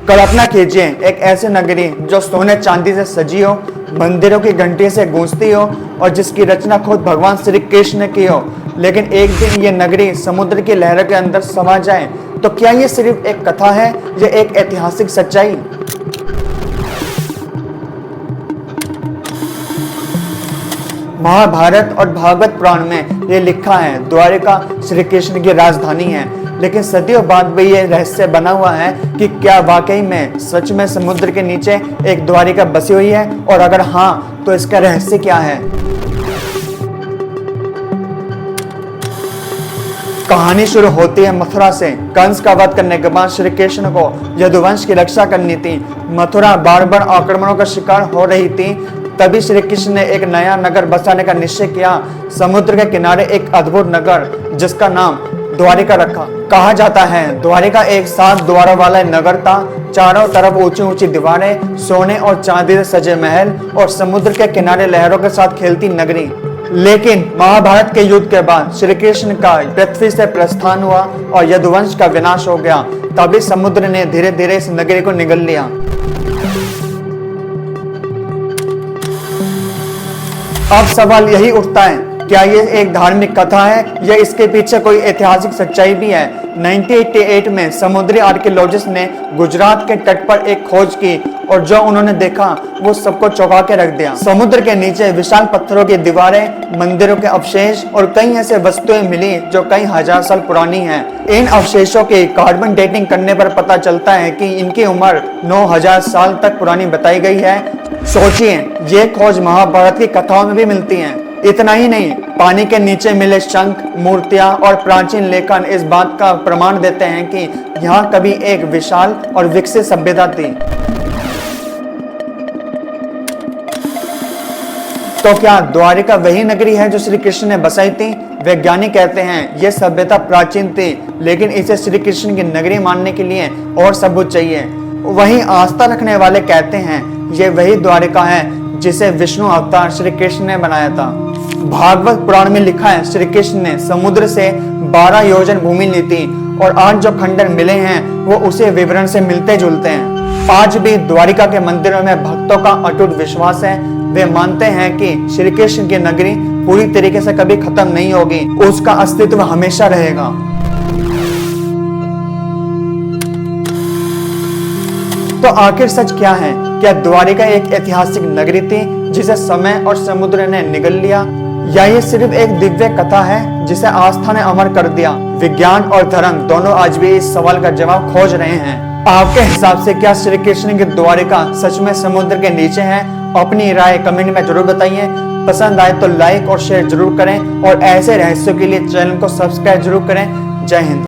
कल्पना कीजिए एक ऐसी नगरी जो सोने चांदी से सजी हो, मंदिरों की घंटी से गूंजती हो और जिसकी रचना खुद भगवान श्री कृष्ण ने की हो। लेकिन एक दिन ये नगरी समुद्र की लहरों के अंदर समा जाए तो क्या ये सिर्फ एक कथा है या एक ऐतिहासिक सच्चाई? महाभारत और भागवत पुराण में ये लिखा है द्वारिका श्री कृष्ण की राजधानी है। लेकिन सदियों बाद भी ये रहस्य बना हुआ है कि क्या वाकई में सच में समुद्र के नीचे एक द्वारिका बसी हुई है, और अगर हाँ तो इसका रहस्य क्या है? कहानी शुरू होती है मथुरा से। कंस का वध करने के बाद श्री कृष्ण को यदुवंश की रक्षा करनी थी। मथुरा बार बार आक्रमणों का शिकार हो रही थी। तभी श्री कृष्ण ने एक नया नगर बसाने का निश्चय किया। समुद्र के किनारे एक अद्भुत नगर जिसका नाम द्वारिका रखा। कहा जाता है द्वारिका एक 7 द्वारों वाला नगर था। चारों तरफ ऊंची ऊंची दीवारें, सोने और चांदी से सजे महल और समुद्र के किनारे लहरों के साथ खेलती नगरी। लेकिन महाभारत के युद्ध के बाद श्री कृष्ण का पृथ्वी से प्रस्थान हुआ और यदुवंश का विनाश हो गया। तभी समुद्र ने धीरे धीरे इस नगरी को निगल लिया। अब सवाल यही उठता है, क्या ये एक धार्मिक कथा है या इसके पीछे कोई ऐतिहासिक सच्चाई भी है? 1988 में समुद्री आर्कियोलॉजिस्ट ने गुजरात के तट पर एक खोज की और जो उन्होंने देखा वो सबको चौंका के रख दिया। समुद्र के नीचे विशाल पत्थरों की दीवारें, मंदिरों के अवशेष और कई ऐसे वस्तुएं मिली जो कई हजार साल पुरानी हैं। इन अवशेषों की कार्बन डेटिंग करने पर पता चलता है कि इनकी उम्र 9000 साल तक पुरानी बताई गई है। सोचिए, ये खोज महाभारत की कथाओं में भी मिलती हैं। इतना ही नहीं, पानी के नीचे मिले शंख, मूर्तियां और प्राचीन लेखन इस बात का प्रमाण देते हैं कि यहाँ कभी एक विशाल और विकसित सभ्यता थी। तो क्या द्वारिका वही नगरी है जो श्री कृष्ण ने बसाई थी? वैज्ञानिक कहते हैं यह सभ्यता प्राचीन थी, लेकिन इसे श्री कृष्ण की नगरी मानने के लिए और सबूत चाहिए। वहीं आस्था रखने वाले कहते हैं ये वही द्वारिका है जिसे विष्णु अवतार श्री कृष्ण ने बनाया था। भागवत पुराण में लिखा है श्री कृष्ण ने समुद्र से 12 योजन भूमि ली थी और आज जो खंडर मिले हैं वो उसे विवरण से मिलते जुलते हैं। आज भी द्वारिका के मंदिरों में भक्तों का अटूट विश्वास है। वे मानते हैं कि श्री कृष्ण की नगरी पूरी तरीके से कभी खत्म नहीं होगी, उसका अस्तित्व हमेशा रहेगा। तो आखिर सच क्या है? क्या द्वारिका एक ऐतिहासिक नगरी थी जिसे समय और समुद्र ने निगल लिया, या ये सिर्फ एक दिव्य कथा है जिसे आस्था ने अमर कर दिया? विज्ञान और धर्म दोनों आज भी इस सवाल का जवाब खोज रहे हैं। आपके हिसाब से क्या श्री कृष्ण की द्वारिका सच में समुद्र के नीचे है? अपनी राय कमेंट में जरूर बताइए। पसंद आए तो लाइक और शेयर जरूर करें और ऐसे रहस्यों के लिए चैनल को सब्सक्राइब जरूर करें। जय हिंद।